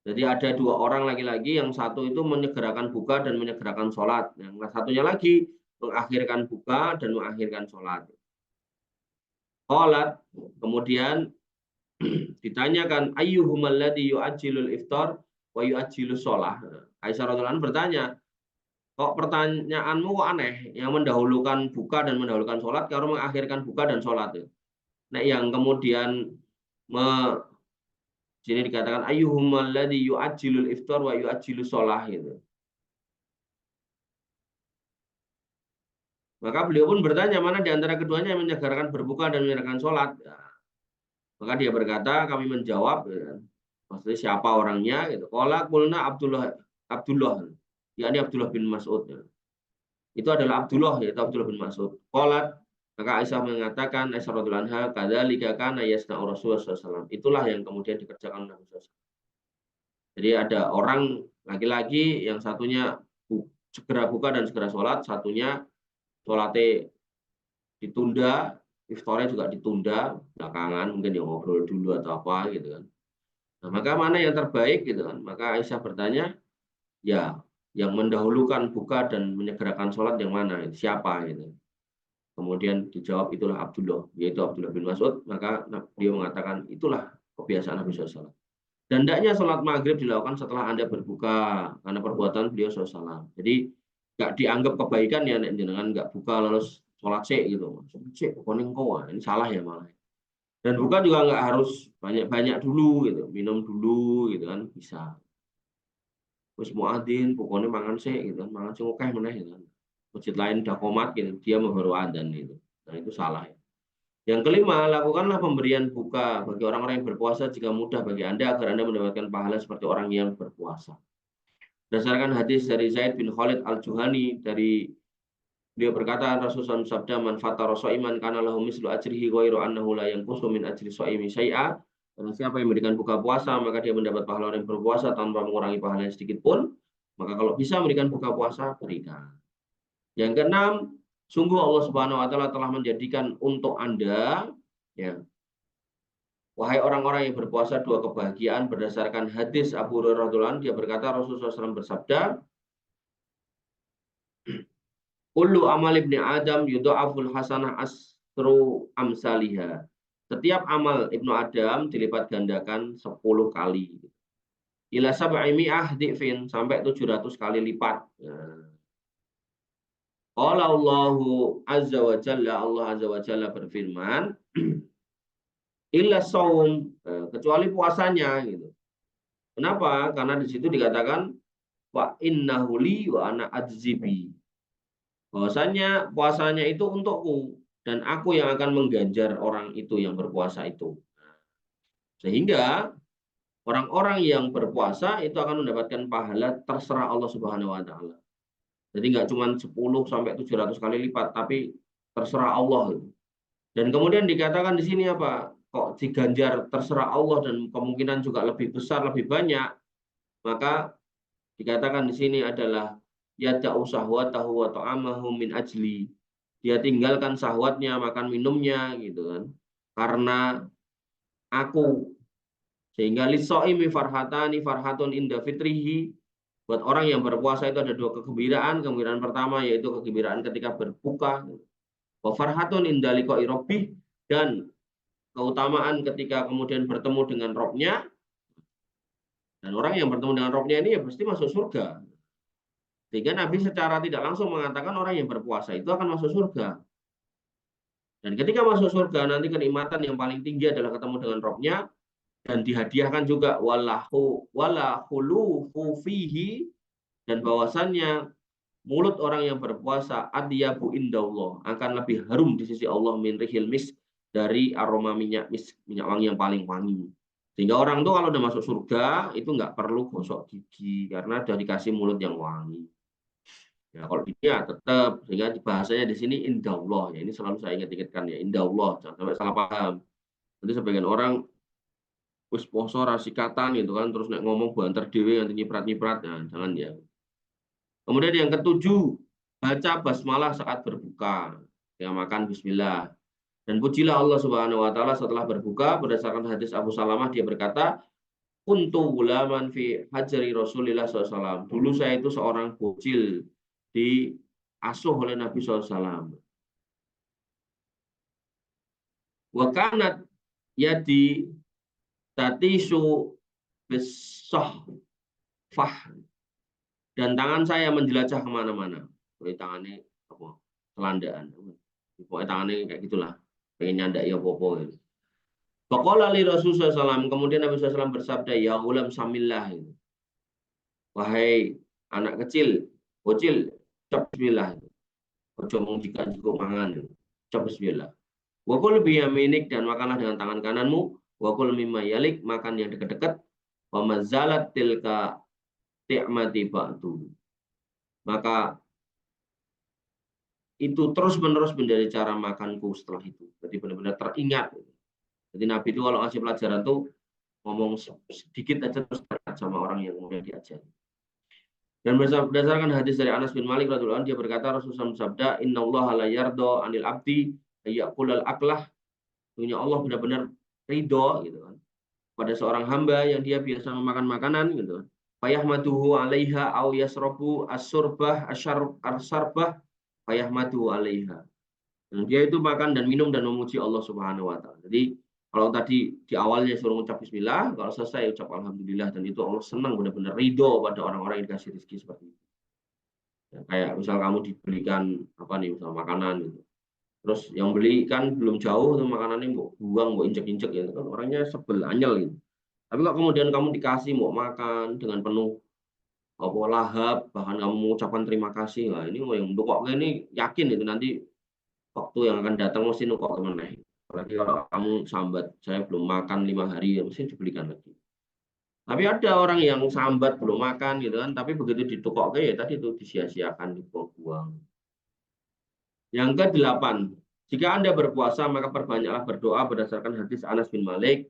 Jadi ada 2 orang laki-laki, yang satu itu menyegerakan buka dan menyegerakan sholat. Yang satunya lagi mengakhirkan buka dan mengakhirkan sholat. Qalat, kemudian ditanyakan, ayyuhumal ladzi yu'ajjilul iftar wa yu'ajjilus shalah. Aisyah radhiyallahu anha bertanya, kok pertanyaanmu kok aneh, yang mendahulukan buka dan mendahulukan sholat, kalau mengakhirkan buka dan sholat. Nah, yang kemudian sini dikatakan ayyuhumal ladzi yu'ajjilul iftar wa yu'ajjilus shalah gitu. Maka beliau pun bertanya, mana di antara keduanya yang menyegerakan berbuka dan menyegerakan sholat? Ya. Maka dia berkata, kami menjawab, ya. Maksudnya siapa orangnya? Gitu. Qala qulna Abdullah, yakni Abdullah bin Mas'ud. Ya. Itu adalah Abdullah, yaitu Abdullah bin Mas'ud. Qalat, maka Aisyah mengatakan, Aisyah radhiyallahu anha, kadzalika kana yasna'u Rasulullah SAW. Itulah yang kemudian dikerjakan Nabi SAW. Jadi ada orang laki-laki yang satunya segera buka dan segera sholat, satunya sholatnya ditunda, iftarnya juga ditunda belakangan, mungkin dia ngobrol dulu atau apa gitu kan. Nah, maka mana yang terbaik gitu kan? Maka Aisyah bertanya, ya yang mendahulukan buka dan menyegerakan sholat yang mana? Siapa gitu. Kemudian dijawab itulah Abdullah, yaitu Abdullah bin Mas'ud. Maka dia mengatakan itulah kebiasaan Nabi SAW. Dan hendaknya sholat maghrib dilakukan setelah Anda berbuka, karena perbuatan beliau SAW. Jadi nggak dianggap kebaikan ya, jangan nggak buka lalu sholat sik gitu. Sik, pokoknya engkau, ini salah ya malah. Dan buka juga nggak harus banyak-banyak dulu gitu, minum dulu gitu kan, bisa. Terus muadzin, pokoknya mangan sik gitu, mangan sik akeh meneh gitu kan. Masjid lain udah komat gitu, dia baru adzan gitu. Nah, itu salah ya. Yang kelima, lakukanlah pemberian buka bagi orang-orang yang berpuasa jika mudah bagi Anda agar Anda mendapatkan pahala seperti orang yang berpuasa. Berdasarkan hadis dari Zaid bin Khalid Al-Juhani, dari dia berkata, Rasulullah sabda, man fatara shaiman kana lahu mislu ajrihi ghairu annahu la yanqusu min ajri shaimi syai'a. Karena siapa yang memberikan buka puasa, maka dia mendapat pahala orang yang berpuasa tanpa mengurangi pahala yang sedikit pun. Maka kalau bisa memberikan buka puasa, berikan. Yang keenam, sungguh Allah Subhanahu wa taala telah menjadikan untuk Anda, ya, wahai orang-orang yang berpuasa, 2 kebahagiaan berdasarkan hadis Abu Hurairah radhiyallahu anhu. Dia berkata, Rasulullah SAW bersabda, kullu amal ibni Adam yudha'aful hasanah asru amsalihha. Setiap amal Ibnu Adam dilipat gandakan 10 kali. Ila sab'i mi'ah dhifin, sampai 700 kali lipat. Qala Allahu azza wa jalla, Allah azza wa jalla berfirman, illa shaum, kecuali puasanya gitu. Kenapa? Karena di situ dikatakan wa innahu li wa ana ajzibi. Bahwasanya puasanya itu untukku dan aku yang akan mengganjar orang itu yang berpuasa itu. Sehingga orang-orang yang berpuasa itu akan mendapatkan pahala terserah Allah Subhanahu wa taala. Jadi nggak cuma 10 sampai 700 kali lipat, tapi terserah Allah. Dan kemudian dikatakan di sini apa? Kok diganjar terserah Allah dan kemungkinan juga lebih besar, lebih banyak. Maka dikatakan di sini adalah yada'u sahwatahu wa ta'amahu min ajli. Dia tinggalkan syahwatnya, makan minumnya gitu kan. Karena aku. Sehingga lisoimi farhatani farhatun inda fitrihi. Buat orang yang berpuasa itu ada 2 kegembiraan. Kegembiraan pertama yaitu kegembiraan ketika berbuka. Wa farhatun inda liqa'i rabbih, dan keutamaan ketika kemudian bertemu dengan Rabb-nya. Dan orang yang bertemu dengan Rabbnya ini ya pasti masuk surga. Sehingga Nabi secara tidak langsung mengatakan orang yang berpuasa itu akan masuk surga. Dan ketika masuk surga nanti kenikmatan yang paling tinggi adalah ketemu dengan Rabbnya, dan dihadiahkan juga walahulu fihi, dan bahwasannya mulut orang yang berpuasa adyabu indallah, akan lebih harum di sisi Allah min rihil misk, dari aroma minyak misk, minyak wangi yang paling wangi. Sehingga orang tuh kalau udah masuk surga itu nggak perlu gosok gigi karena udah dikasih mulut yang wangi. Ya, kalau dia tetap, sehingga bahasanya di sini indallah, ya ini selalu saya ingat-ingatkan ya, indallah, jangan sampai salah paham. Nanti sebagian orang wis poso rasikatan gitu kan, terus nek ngomong banter dhewe nanti nyiprat-nyiprat, nah, jangan ya. Kemudian yang ketujuh, baca basmalah saat berbuka, ya makan bismillah. Dan pujilah Allah Subhanahu wa taala setelah berbuka. Berdasarkan hadis Abu Salamah, dia berkata, kuntu gulaman fi hajri Rasulillah SAW. Dulu saya itu seorang bocil diasuh oleh Nabi SAW. Wa kanat yadi tatisu bisahfah, dan tangan saya menjelajah kemana-mana. Jadi tangannya apa? Telandaan. Pokoknya tangannya kayak gitulah. Pengen nyandak ya popo gitu. Faqala li Rasulullah SAW, kemudian Nabi SAW bersabda, ya ghulam samillah. Wahai anak kecil, bocil, ucap bismillah. Ojo mung jika-jika mangan. Ucap bismillah. Wa kul bi yaminik, dan makanlah dengan tangan kananmu. Wa kul mimma yalik, makan yang dekat-dekat. Wa mazalat tilka ti'mati ba'du. Maka itu terus-menerus menjadi cara makanku setelah itu. Jadi benar-benar teringat. Jadi Nabi itu kalau ngasih pelajaran tuh ngomong sedikit aja terus teringat sama orang yang kemudian diajari. Dan berdasarkan hadis dari Anas bin Malik radhiyallahu anhu, dia berkata, Rasulullah bersabda, innallaha la yardo anil abdi ayyaqulal aklah. Sesungguhnya Allah benar-benar ridho gitu kan pada seorang hamba yang dia biasa memakan makanan gitu kan. Fayahmaduhu 'alaiha aw yasrabu as-surbah asyarbah fayahmaduhu 'alaiha. Dan dia itu makan dan minum dan memuji Allah Subhanahu wa taala. Jadi kalau tadi di awalnya suruh ucap bismillah, kalau selesai ucap alhamdulillah, dan itu Allah senang, benar-benar ridho pada orang-orang yang dikasih rezeki seperti itu. Ya, kayak misal kamu dibelikan apa nih, misal makanan gitu. Terus yang beli kan belum jauh tuh makanannya, mau buang, mau injek-injek gitu kan, orangnya sebel, anyel gitu. Tapi kalau kemudian kamu dikasih mau makan dengan penuh apa lahap, bahkan kamu mengucapkan terima kasih, lah ini yang kok ini yakin itu nanti waktu yang akan datang mesti nukok temennya. Apalagi kalau kamu sambat, saya belum makan 5 hari, ya mesti dibelikan lagi. Tapi ada orang yang sambat belum makan gitu kan, tapi begitu ditukok ya tadi itu disia-siakan, dibuang-buang. Yang ke-8, jika Anda berpuasa maka perbanyaklah berdoa berdasarkan hadis Anas bin Malik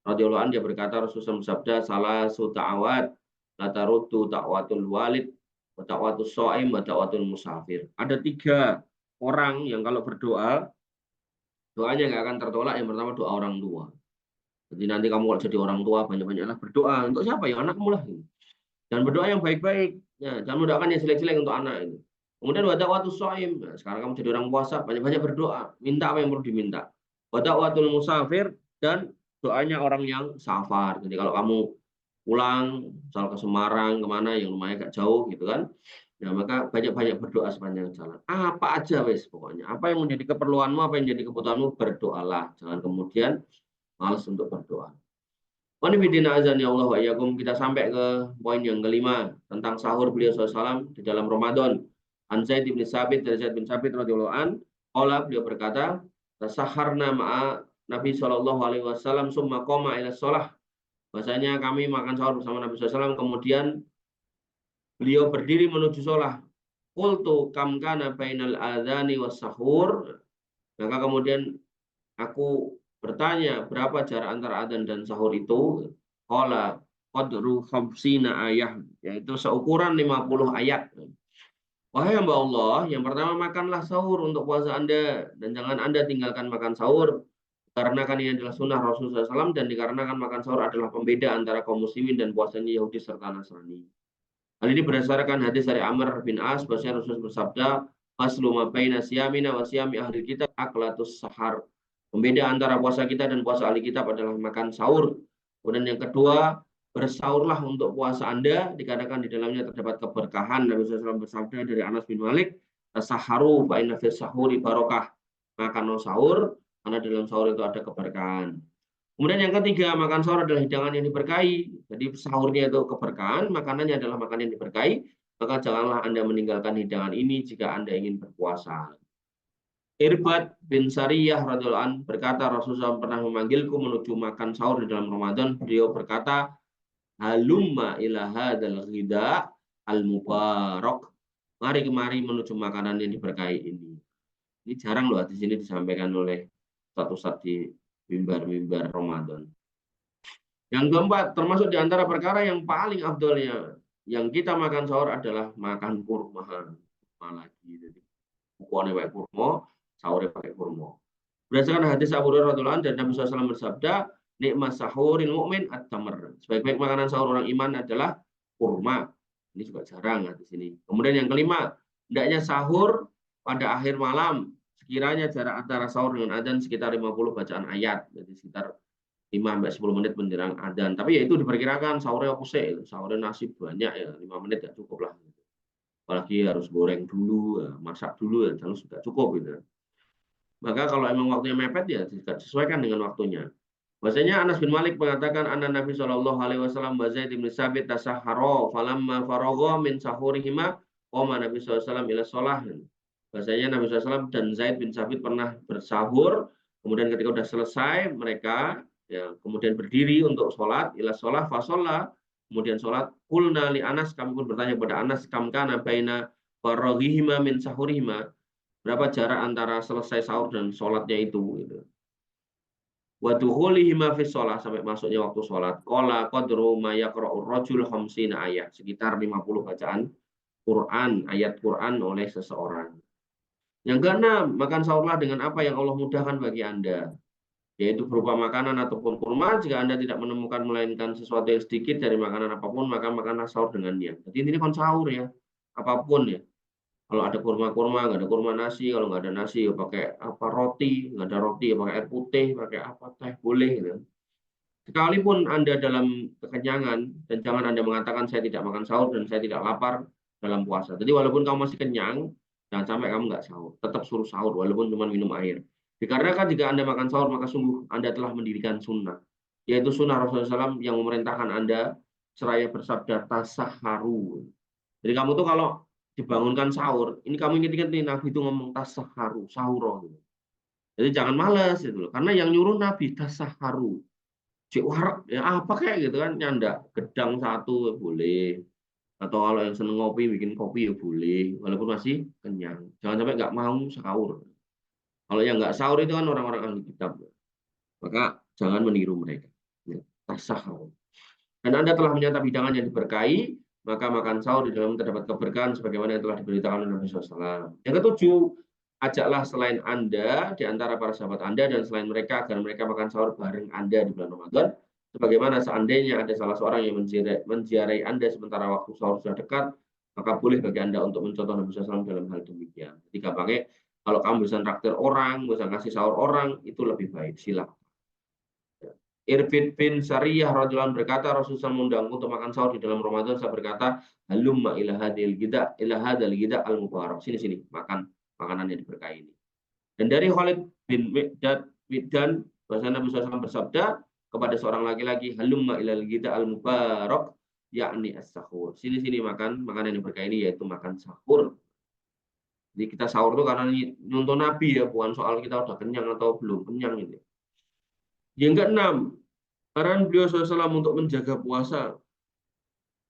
radhiyallahu anhu, dia berkata, Rasulullah bersabda, salah ta'awat la taruddu ta'watul walid wa ta'watus shaim wa ta'watul musafir. Ada 3 orang yang kalau berdoa doanya nggak akan tertolak. Yang pertama doa orang tua. Jadi nanti kamu kalau jadi orang tua banyak-banyaklah berdoa untuk siapa? Ya anakmu lah. Dan berdoa yang baik-baik. Ya, jangan mendoakan yang jelek-jelek untuk anak ini. Kemudian wada'watus shaim. Nah, sekarang kamu jadi orang puasa, banyak-banyak berdoa. Minta apa yang perlu diminta. Wada'watul musafir, dan doanya orang yang safar. Jadi kalau kamu pulang, misal ke Semarang, kemana yang lumayan agak jauh gitu kan. Ya, maka banyak-banyak berdoa sepanjang jalan. Apa aja wes pokoknya. Apa yang menjadi keperluanmu, apa yang menjadi kebutuhanmu, berdoalah. Jangan kemudian malas untuk berdoa. Wanifidina azan ya Allah wa iyyakum, kita sampai ke poin yang kelima tentang sahur beliau SAW di dalam Ramadan. An Zaid bin Sabit, dari Zaid bin Sabit radhiyallahu an, qala, beliau berkata, tasaharna ma'a Nabi SAW summa qama ila shalah. Bahasanya kami makan sahur bersama Nabi SAW, kemudian beliau berdiri menuju sholat. Qultu kam kana bainal adzani was sahur. Maka kemudian aku bertanya, berapa jarak antara adzan dan sahur itu? Qala qadru khamsina ayah, yaitu seukuran 50 ayat. Wahai hamba Allah, yang pertama makanlah sahur untuk puasa Anda, dan jangan Anda tinggalkan makan sahur, karena kan ini adalah sunnah Rasulullah SAW, dan dikarenakan makan sahur adalah pembeda antara kaum muslimin dan puasanya Yahudi serta Nasrani. Hal ini berdasarkan hadis dari Amr bin As, bahwasanya Rasul bersabda, "Aslu ma baina siyamina wa siyami ahli kitab aklatus sahar." Pembeda antara puasa kita dan puasa ahli kitab adalah makan sahur. Kemudian yang kedua, Bersaurlah untuk puasa Anda, dikarenakan di dalamnya terdapat keberkahan. Nabi SAW bersabda dari Anas bin Malik, "Tasaharu fa inna fis sahuri barokah." Makan sahur, karena dalam sahur itu ada keberkahan. Kemudian yang ketiga, makan sahur adalah hidangan yang diberkahi. Jadi sahurnya itu keberkahan, makanannya adalah makanan yang diberkahi. Maka janganlah Anda meninggalkan hidangan ini jika Anda ingin berpuasa. Irbad bin Sariyah radhiyallahu anhu berkata, Rasulullah pernah memanggilku menuju makan sahur di dalam Ramadan. Beliau berkata, halumma ila hadzal ghida al mubarak. Mari kemari menuju makanan yang diberkahi ini. Ini jarang loh di sini disampaikan oleh ustaz-ustaz di mimbar-mimbar Ramadan. Yang keempat, termasuk di antara perkara yang paling afdolnya yang kita makan sahur adalah makan kurma. Lagi jadi bukannya pakai kurma, sahurnya pakai kurma. Berdasarkan hadis Abu Hurairah radhiyallahu anhu dan Nabi SAW bersabda, nikmat sahuril mukmin at-tamr. Sebaik-baik makanan sahur orang iman adalah kurma. Ini juga jarang di sini. Kemudian yang kelima, hendaknya sahur pada akhir malam. Sekiranya jarak antara sahur dengan adzan sekitar 50 bacaan ayat. Jadi sekitar 5-10 menit menjelang adzan. Tapi ya itu diperkirakan sahurnya kusik, sahurnya nasi banyak ya, 5 menit ya cukup lah. Apalagi harus goreng dulu, masak dulu ya, jangan sudah cukup gitu. Maka kalau emang waktunya mepet ya disesuaikan dengan waktunya. Bahasanya Anas bin Malik mengatakan anna Nabi Shallallahu alaihi wasallam wa Zaid bin Sabit tasahhara falamma faragha min sahurihima qama Nabi SAW ila shalah. Bahasanya Nabi SAW dan Zaid bin Sabit pernah bersahur, kemudian ketika sudah selesai mereka ya kemudian berdiri untuk sholat ila shalah fa shalla, kemudian sholat. Qulna li Anas, kami pun bertanya kepada Anas, kam kana baina faraghihima min sahurihima, berapa jarak antara selesai sahur dan sholatnya itu gitu. Wa dukhulihima fi shalah, sampai masuknya waktu sholat. Qala qadru ma yaqra'ur rajul khamsina ayat, sekitar 50 bacaan Quran, ayat Quran oleh seseorang. Yang keenam, makan sahurlah dengan apa yang Allah mudahkan bagi Anda, yaitu berupa makanan ataupun kurma. Jika Anda tidak menemukan melainkan sesuatu yang sedikit dari makanan apapun, maka makanlah sahur dengannya. Jadi ini kon sahur ya, apapun ya. Kalau ada kurma-kurma, nggak ada kurma nasi. Kalau nggak ada nasi, ya pakai apa roti. Nggak ada roti, ya pakai air putih, pakai apa teh boleh. Gitu. Sekalipun Anda dalam kekenyangan, dan jangan Anda mengatakan saya tidak makan sahur dan saya tidak lapar dalam puasa. Jadi walaupun kamu masih kenyang, jangan sampai kamu nggak sahur. Tetap suruh sahur walaupun cuma minum air. Dikarenakan jika Anda makan sahur, maka sungguh Anda telah mendirikan sunnah. Yaitu sunnah Rasulullah SAW yang memerintahkan Anda seraya bersabda tasaharu. Jadi kamu tuh kalau dibangunkan sahur, ini kamu ingat-ingat nih Nabi itu ngomong tasaharu, sahur gitu. Jadi jangan malas gitu loh, karena yang nyuruh Nabi tasaharu. Cik warak ya apa kayak gitu kan, nyanda gedang satu boleh, atau kalau yang seneng ngopi bikin kopi ya boleh, walaupun masih kenyang. Jangan sampai nggak mau sahur. Kalau yang nggak sahur itu kan orang-orang ahli kitab, maka jangan meniru mereka. Ya, tasaharu. Dan Anda telah menyantap hidangan yang diberkahi, maka makan sahur di dalam terdapat keberkahan sebagaimana yang telah diberitakan oleh Nabi SAW. Yang ketujuh, ajaklah selain Anda di antara para sahabat Anda dan selain mereka agar mereka makan sahur bareng Anda di bulan Ramadan. Sebagaimana seandainya ada salah seorang yang menziarahi Anda sementara waktu sahur sudah dekat, maka boleh bagi Anda untuk mencontoh Nabi SAW dalam hal demikian. Jika pakai, kalau kamu bisa traktir orang, bisa ngasih sahur orang, itu lebih baik. Silakan. Irbid bin Sariyah radhiyallahu anhu berkata, Rasulullah mengundangku untuk makan sahur di dalam Ramadan. Saya berkata, halumma ila hadil gida al mubarak. Sini makan makanan yang diberkahi ini. Dan dari Khalid bin Widdan, bahasa Nabi SAW bersabda kepada seorang laki-laki, halumma ila gida al mubarak, yakni as-sahur. Sini makan makanan yang diberkahi ini, yaitu makan sahur. Jadi kita sahur itu karena nonton Nabi ya, bukan soal kita udah kenyang atau belum kenyang gitu. Yang keenam, arahan beliau SAW untuk menjaga puasa.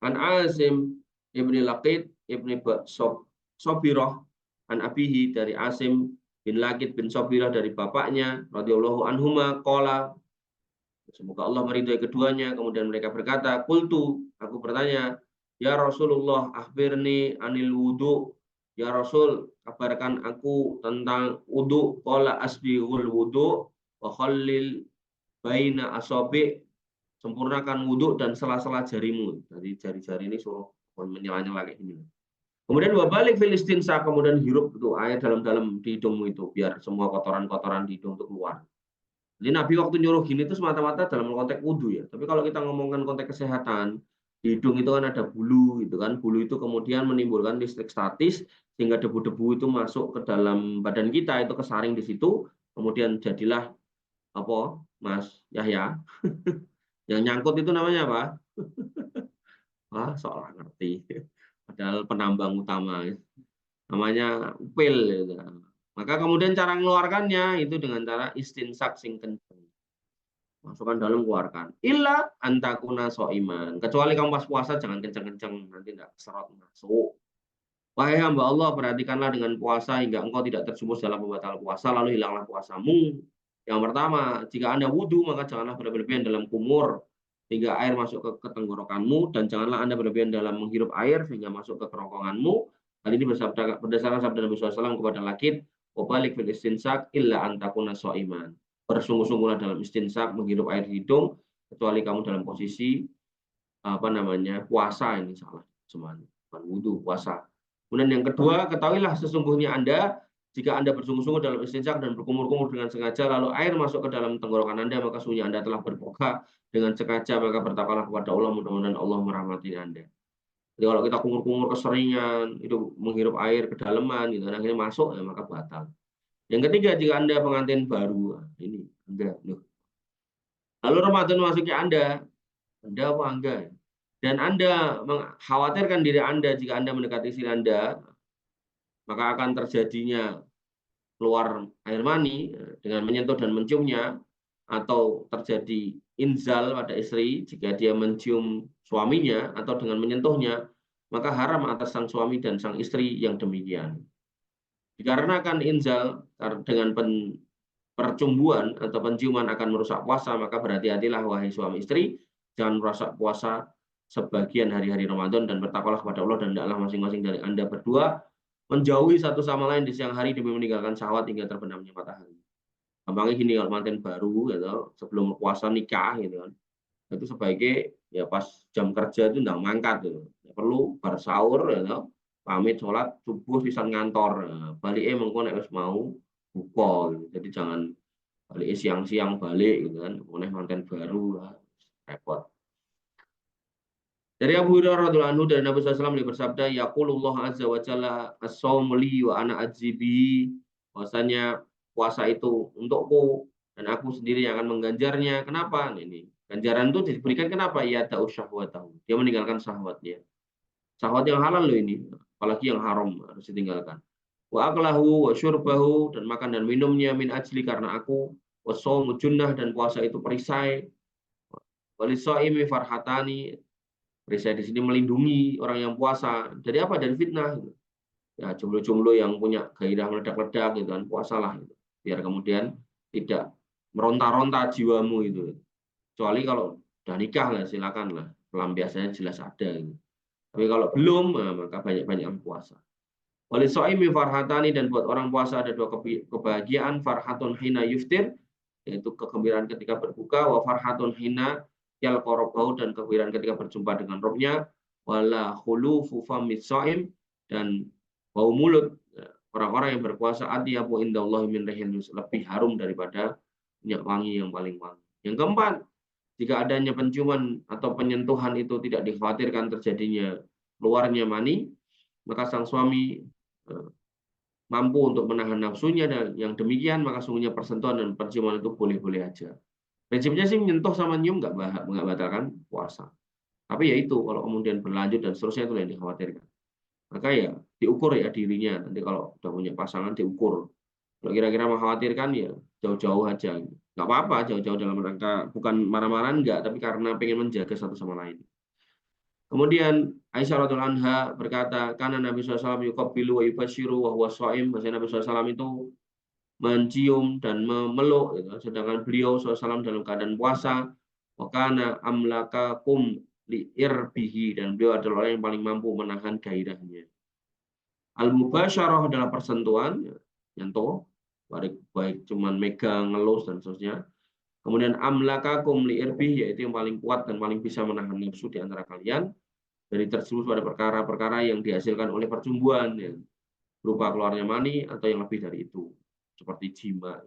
An Asim ibni Laqid ibni Sobirah an Abihi, dari Asim bin Laqid bin Sobirah dari bapaknya radhiyallahu anhuma qala, semoga Allah meridhai keduanya, kemudian mereka berkata, qultu, aku bertanya, ya Rasulullah akhbirni anil wudu, ya Rasul kabarkan aku tentang wudu. Qala asbighul wudu wa khallil baina asobi, sempurnakan wudhu dan sela-sela jarimu. Dari jari-jari ini suruh menyela-nyela kayak gini. Kemudian wabalik filistinsa, kemudian hirup itu air dalam-dalam di hidungmu itu, biar semua kotoran-kotoran di hidung itu keluar. Jadi Nabi waktu nyuruh gini itu semata-mata dalam konteks wudhu ya. Tapi kalau kita ngomongkan konteks kesehatan, di hidung itu kan ada bulu gitu kan. Bulu itu kemudian menimbulkan listrik statis sehingga debu-debu itu masuk ke dalam badan kita, itu kesaring di situ, kemudian jadilah apa, Mas Yahya? Yang nyangkut itu namanya apa? Wah, seolah ngerti. Padahal penambang utama. Namanya upil gitu. Maka kemudian cara mengeluarkannya itu dengan cara istinsak sing kenceng. Masukkan dalam, keluarkan. Illa antakuna so'iman. Kecuali kamu pas puasa jangan kenceng-kenceng, nanti tidak serot masuk. Wahai hamba Allah, perhatikanlah dengan puasa hingga engkau tidak terjumus dalam pembatal puasa, lalu hilanglah puasamu. Yang pertama, jika Anda wudhu, maka janganlah berlebihan dalam kumur hingga air masuk ke tenggorokanmu, dan janganlah Anda berlebihan dalam menghirup air sehingga masuk ke kerongkonganmu. Hal ini berdasarkan sabda Nabi SAW kepada lakit, wabalik fil istinsak illa antakuna so'iman. Bersungguh-sungguhlah dalam istinsak, menghirup air di hidung, kecuali kamu dalam posisi puasa. Ini salah semuanya, bukan wudhu, puasa. Kemudian yang kedua, ketahuilah sesungguhnya Anda, jika Anda bersungguh-sungguh dalam istinsak dan berkumur-kumur dengan sengaja, lalu air masuk ke dalam tenggorokan Anda, maka sungguhnya Anda telah berbuka dengan sengaja, maka bertakwalah kepada Allah, mudah-mudahan Allah merahmati Anda. Jadi kalau kita kumur-kumur keseringan, itu menghirup air kedalaman, gitu, akhirnya masuk, ya maka batal. Yang ketiga, jika Anda pengantin baru, ini enggak. Lalu Ramadan masuknya Anda apa enggak? Dan Anda mengkhawatirkan diri Anda jika Anda mendekati istri Anda, maka akan terjadinya keluar air mani dengan menyentuh dan menciumnya, atau terjadi inzal pada istri jika dia mencium suaminya atau dengan menyentuhnya, maka haram atas sang suami dan sang istri yang demikian. Dikarenakan inzal dengan percumbuan atau penciuman akan merusak puasa, maka berhati-hatilah wahai suami istri, jangan merusak puasa sebagian hari-hari Ramadan, dan bertakwalah kepada Allah, dan hendaklah masing-masing dari Anda berdua menjauhi satu sama lain di siang hari demi meninggalkan syahwat hingga terbenamnya matahari. Gampangnya gini, kalau manten baru gitu, sebelum puasa nikah gitu kan, itu sebaiknya ya pas jam kerja itu ndang mangkat gitu. Ya, perlu bar sahur gitu, pamit sholat subuh pisan ngantor. Nah, baliknya mengko nek wis mau buka gitu. Jadi jangan balik siang-siang balik gitu kan, oleh manten baru repot. Dari Abu Hurairah radhiyallahu anhu, dari Nabi SAW dia bersabda, yaqulullah azza wa jalla as-shaumu li wa ana ajzi bihi. Bahwasanya puasa itu untukku dan aku sendiri yang akan mengganjarnya. Kenapa? Ini ganjaran itu diberikan kenapa? Ya ta'u syahwatahu. Dia meninggalkan syahwatnya. Syahwat yang halal loh ini, apalagi yang haram harus ditinggalkan. Wa aklahu wa syurbahu, dan makan dan minumnya min ajli karena aku. Wa shaumu junnah, dan puasa itu perisai. Wa lis-shaimi farhatani. Perisai di sini melindungi orang yang puasa. Dari apa? Dari fitnah. Ya, jomblo-jomblo yang punya gairah meledak-ledak gitu kan, puasalah gitu. Biar kemudian tidak meronta-ronta jiwamu itu. Kecuali kalau udah nikah lah, silakan lah. Pelampiasannya jelas ada gitu. Tapi kalau belum, nah, maka banyak-banyak puasa. Walisoimi farhatani, dan buat orang puasa ada dua kebahagiaan, farhatun hina yuftir, yaitu kegembiraan ketika berbuka, wa farhatun hina yal qarabahu, dan kegembiraan ketika berjumpa dengan Rabbnya, wala khulufu famis shaim, dan bau mulut orang-orang yang berpuasa atyabu indallahi min rihil misk, lebih harum daripada minyak wangi yang paling wangi. Yang keempat, jika adanya penciuman atau penyentuhan itu tidak dikhawatirkan terjadinya keluarnya mani, maka sang suami mampu untuk menahan nafsunya, dan yang demikian maka sungguhnya persentuhan dan penciuman itu boleh-boleh aja. Prinsipnya sih menyentuh sama nyium nggak batalkan puasa. Tapi ya itu, kalau kemudian berlanjut dan seterusnya itu yang dikhawatirkan. Maka ya diukur ya dirinya. Nanti kalau udah punya pasangan diukur. Kalau kira-kira mengkhawatirkan ya jauh-jauh aja. Nggak apa-apa jauh-jauh dalam rangka bukan marah-marahan enggak, tapi karena pengen menjaga satu sama lain. Kemudian Aisyah radhiyallahu anha berkata, karena Nabi SAW yuqabbilu wa yubashiru wa huwa shaim. Bahasa Nabi SAW itu mencium dan memeluk gitu. Sedangkan beliau SAW dalam keadaan puasa. Wa kana amlakakum li'irbihi, dan beliau adalah orang yang paling mampu menahan gairahnya. Al-mubasyarah adalah persentuhan, nyentuh, baik cuman megang, ngelus dan seterusnya. Kemudian amlakakum li'irbihi, yaitu yang paling kuat dan paling bisa menahan nafsu di antara kalian dari terjerumus pada perkara-perkara yang dihasilkan oleh percumbuan, ya, berupa keluarnya mani atau yang lebih dari itu, seperti jima.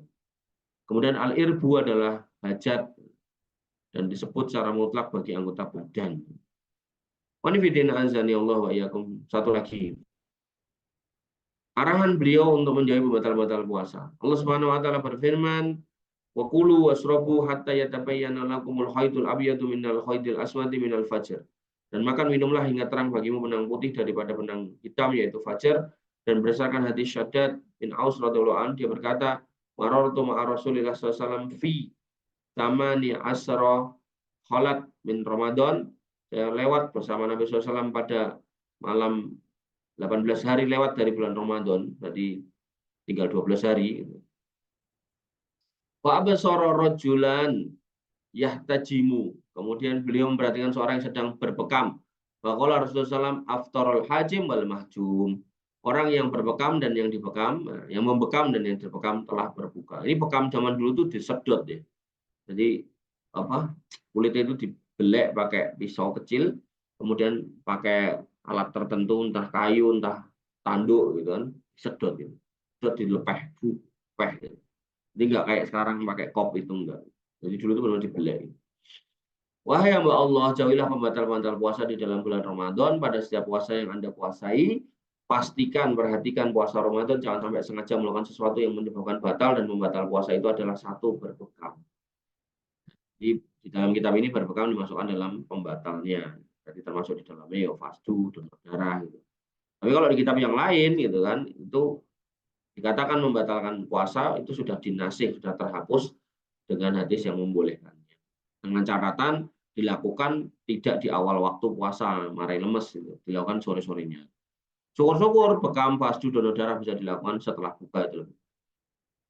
Kemudian al-irbu adalah hajat dan disebut secara mutlak bagi anggota badan. Wanifidin azani Allah wa iyyakum. Satu lagi. Arahan beliau untuk menjauhi pembatal-batal puasa. Allah Subhanahu wa taala berfirman, "Wa kulu washrabu hatta yatabayyana lakumul khaytul abyadu minal khaytil aswadi minal fajr." Dan makan minumlah hingga terang bagimu benang putih daripada benang hitam yaitu fajar. Dan berdasarkan hadis Syaddad bin Aus radhiyallahu anhu dia berkata, "Marartu ma'a Rasulillah sallallahu alaihi wasallam fi tamani asra khalat min Ramadan." Saya lewat bersama Nabi SAW pada malam 18 hari lewat dari bulan Ramadan, berarti tinggal 12 hari. Wa absara rajulan yahtajimu. Kemudian beliau memperhatikan seorang yang sedang berbekam. Waqala Rasulullah SAW aftarul hajim wal mahjum. Orang yang berbekam dan yang dibekam, yang membekam dan yang dibekam telah berbuka. Ini bekam zaman dulu tuh disedot ya. Jadi kulitnya itu dibelek pakai pisau kecil, kemudian pakai alat tertentu, entah kayu, entah tanduk gitu kan, disedot gitu. Sedot dilepeh, gitu. Jadi nggak kayak sekarang pakai kop itu enggak. Jadi dulu itu benar dibelek. Wahai hamba Allah, jauhilah pembatal-pembatal puasa di dalam bulan Ramadan. Pada setiap puasa yang Anda puasai, pastikan, perhatikan puasa Ramadan jangan sampai sengaja melakukan sesuatu yang menyebabkan batal, dan membatal puasa itu adalah satu berbekam. Di dalam kitab ini berbekam dimasukkan dalam pembatalnya. Jadi termasuk di dalamnya ya fasdu, donor darah gitu. Tapi kalau di kitab yang lain gitu kan, itu dikatakan membatalkan puasa itu sudah dinasih, sudah terhapus dengan hadis yang membolehkannya. Dengan catatan dilakukan tidak di awal waktu puasa, marai lemes gitu. Dilakukan sore-sorenya. Syukur-syukur bekam, fasdu, donor darah bisa dilakukan setelah buka itu.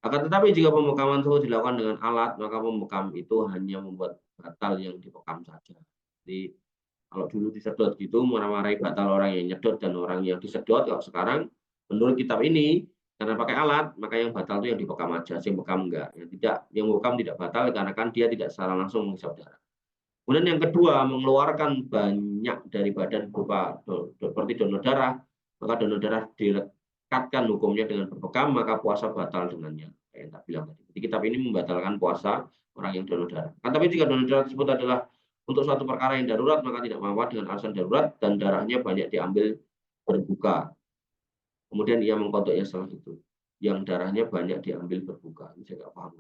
Akan tetapi jika pembekaman tersebut dilakukan dengan alat, maka pembekam itu hanya membuat batal yang dibekam saja. Jadi kalau dulu disedot gitu, marah-marahi batal orang yang nyedot dan orang yang disedot. Kalau sekarang menurut kitab ini, karena pakai alat, maka yang batal itu yang dibekam aja, yang bekam enggak. Yang bekam tidak batal karena kan dia tidak secara langsung menghisap darah. Kemudian yang kedua, mengeluarkan banyak dari badan berupa seperti donor darah, maka donor darah dilekatkan hukumnya dengan berbekam, maka puasa batal dengannya. Kayak yang tak bilang tadi. Jadi kitab ini membatalkan puasa orang yang donor darah. Tapi jika donor darah tersebut adalah untuk suatu perkara yang darurat, maka tidak apa-apa dengan alasan darurat dan darahnya banyak diambil berbuka. Kemudian ia mengkodoknya setelah itu. Yang darahnya banyak diambil berbuka. Ini saya nggak paham.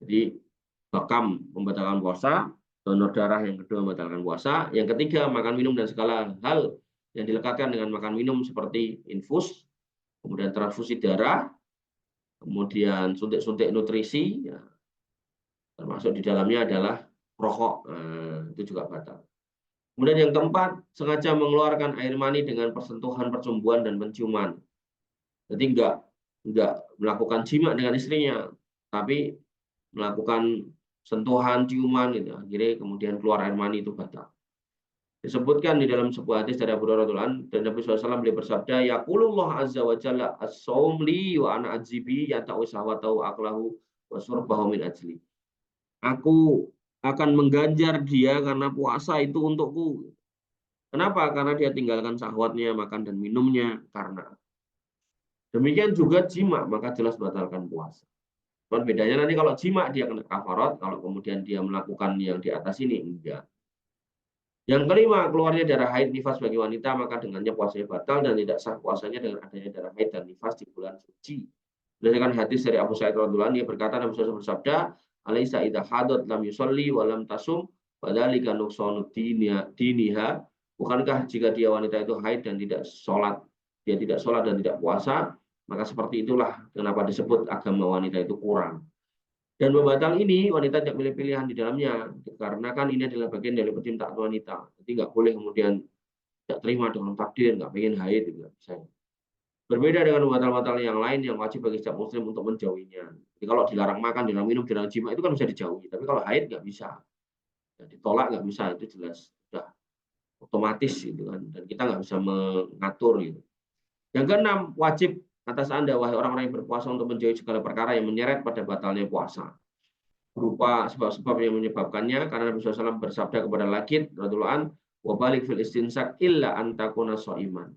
Jadi bekam membatalkan puasa, donor darah yang kedua membatalkan puasa, yang ketiga makan minum dan segala hal yang dilekatkan dengan makan minum seperti infus, kemudian transfusi darah, kemudian suntik-suntik nutrisi, ya, termasuk di dalamnya adalah rokok, itu juga batal. Kemudian yang keempat, sengaja mengeluarkan air mani dengan persentuhan percumbuan dan penciuman. Jadi enggak melakukan jima dengan istrinya, tapi melakukan sentuhan, ciuman gitu. Akhirnya kemudian keluar air mani, itu batal. Disebutkan di dalam sebuah hadis dari Abu Hurairah dan Nabi SAW beliau bersabda, yaqulullah azza wa jalla as-shaum li wa ana ajibi yata'u sahwatahu aklahu wa surbahu min ajli. Aku akan mengganjar dia karena puasa itu untukku. Kenapa? Karena dia tinggalkan syahwatnya, makan dan minumnya karena. Demikian juga jima, maka jelas batalkan puasa. Bedanya nanti kalau jima dia kena kafarat, kalau kemudian dia melakukan yang di atas ini enggak. Yang kelima, keluarnya darah haid nifas bagi wanita, maka dengannya puasanya batal dan tidak sah puasanya dengan adanya darah haid dan nifas di bulan suci. Berdasarkan hadis dari Abu Sa'id radhiyallahu anhu, dia berkata, Nabi SAW bersabda, "Alaisa idza hadat lam yusolli wa lam tasum, fadzalika nuqsanu diniha." Bukankah jika dia wanita itu haid dan tidak sholat, dia tidak sholat dan tidak puasa, maka seperti itulah kenapa disebut agama wanita itu kurang. Dan pembatal ini wanita tidak milih pilihan di dalamnya, karena kan ini adalah bagian dari penciptaan wanita. Jadi nggak boleh kemudian tidak terima dengan takdir, nggak pengen haid, tidak bisa. Berbeda dengan pembatal-pembatal yang lain yang wajib bagi setiap muslim untuk menjauhinya. Jadi kalau dilarang makan, dilarang minum, dilarang jima itu kan bisa dijauhi. Tapi kalau haid nggak bisa, ditolak nggak bisa, itu jelas sudah otomatis gitu kan. Dan kita nggak bisa mengatur gitu. Yang keenam, wajib atas Anda, wahai orang-orang yang berpuasa, untuk menjauhi segala perkara yang menyeret pada batalnya puasa. Berupa sebab-sebab yang menyebabkannya, karena Nabi SAW bersabda kepada Lakid radhiyallahu anhu, wa balik fil istinsak illa an takuna shaiman.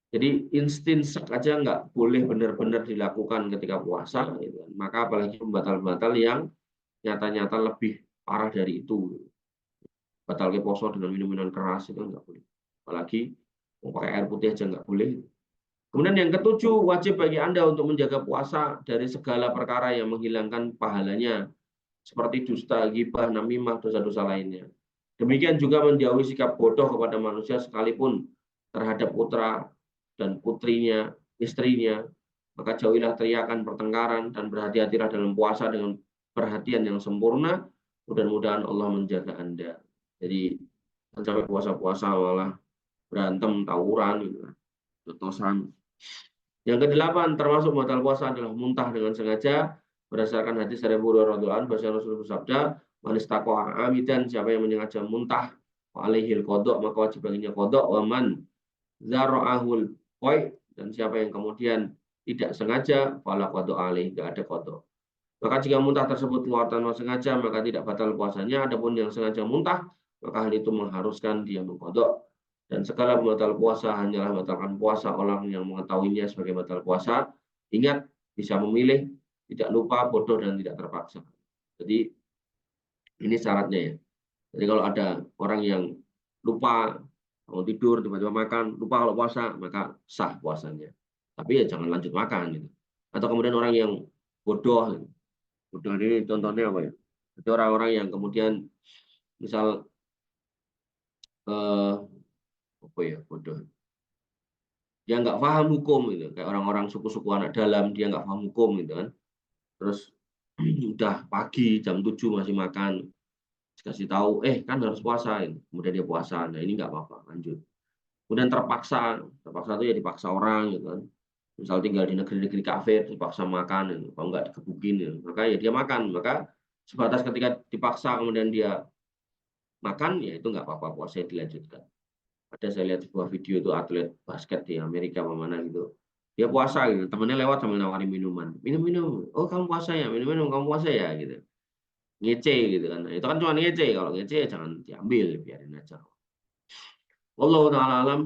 Jadi instin sek aja nggak boleh benar-benar dilakukan ketika puasa, gitu kan. Maka apalagi pembatal-batal yang nyata-nyata lebih parah dari itu. Batal ke poso dengan minum-minuman keras itu nggak boleh. Apalagi mau pakai air putih aja nggak boleh. Kemudian yang ketujuh, wajib bagi Anda untuk menjaga puasa dari segala perkara yang menghilangkan pahalanya, seperti dusta, ghibah, namimah, dosa-dosa lainnya. Demikian juga menjauhi sikap bodoh kepada manusia sekalipun terhadap putra dan putrinya, istrinya. Maka jauhilah teriakan, pertengkaran, dan berhati-hatilah dalam puasa dengan perhatian yang sempurna. Mudah-mudahan Allah menjaga Anda. Jadi sampai puasa-puasa malah berantem, tawuran, gitu, jotosan. Yang kedelapan, termasuk batal puasa adalah muntah dengan sengaja. Berdasarkan hadis dari Abu Hurairah radhiyallahu anhu, Rasulullah bersabda, "Man istaqa'a amidan," siapa yang menyengaja muntah, alaihil qada', maka wajib baginya qada', wa man zara'ahul qai', dan siapa yang kemudian tidak sengaja, fala qada' alaih, enggak ada qada'. Maka jika muntah tersebut keluar tanpa sengaja, maka tidak batal puasanya. Adapun yang sengaja muntah, maka hal itu mengharuskan dia mengqada'. Dan segala batal puasa hanyalah batalkan puasa orang yang mengetahuinya sebagai batal puasa. Ingat, bisa memilih, tidak lupa, bodoh, dan tidak terpaksa. Jadi ini syaratnya ya. Jadi kalau ada orang yang lupa, mau tidur, tiba-tiba makan, lupa kalau puasa, maka sah puasanya. Tapi ya jangan lanjut makan gitu. Atau kemudian orang yang bodoh, gitu. Bodoh ini contohnya apa ya? Itu orang-orang yang kemudian misal apa ya, bodoh. Dia nggak paham hukum gitu, kayak orang-orang suku-suku anak dalam, dia nggak paham hukum gitu kan. Terus udah pagi jam 7 masih makan, dikasih tahu, kan harus puasa ini. Kemudian dia puasa, nah ini nggak apa-apa, lanjut. Kemudian terpaksa itu ya dipaksa orang gitu kan. Misal tinggal di negeri-negeri kafir, dipaksa makan, gitu. Kalau nggak dikebukin, gitu. Maka ya dia makan. Maka sebatas ketika dipaksa kemudian dia makan, ya itu nggak apa-apa, puasa dilanjutkan. Ada saya lihat sebuah video itu atlet basket di Amerika mana gitu. Dia puasa gitu, temennya lewat sambil nawarin minuman. Minum-minum. Oh, kamu puasa ya? Minum-minum, kamu puasa ya? Gitu. Ngece gitu kan. Nah, itu kan cuma ngece. Kalau ngece ya jangan diambil, biarin aja. Wallahu ta'ala alam.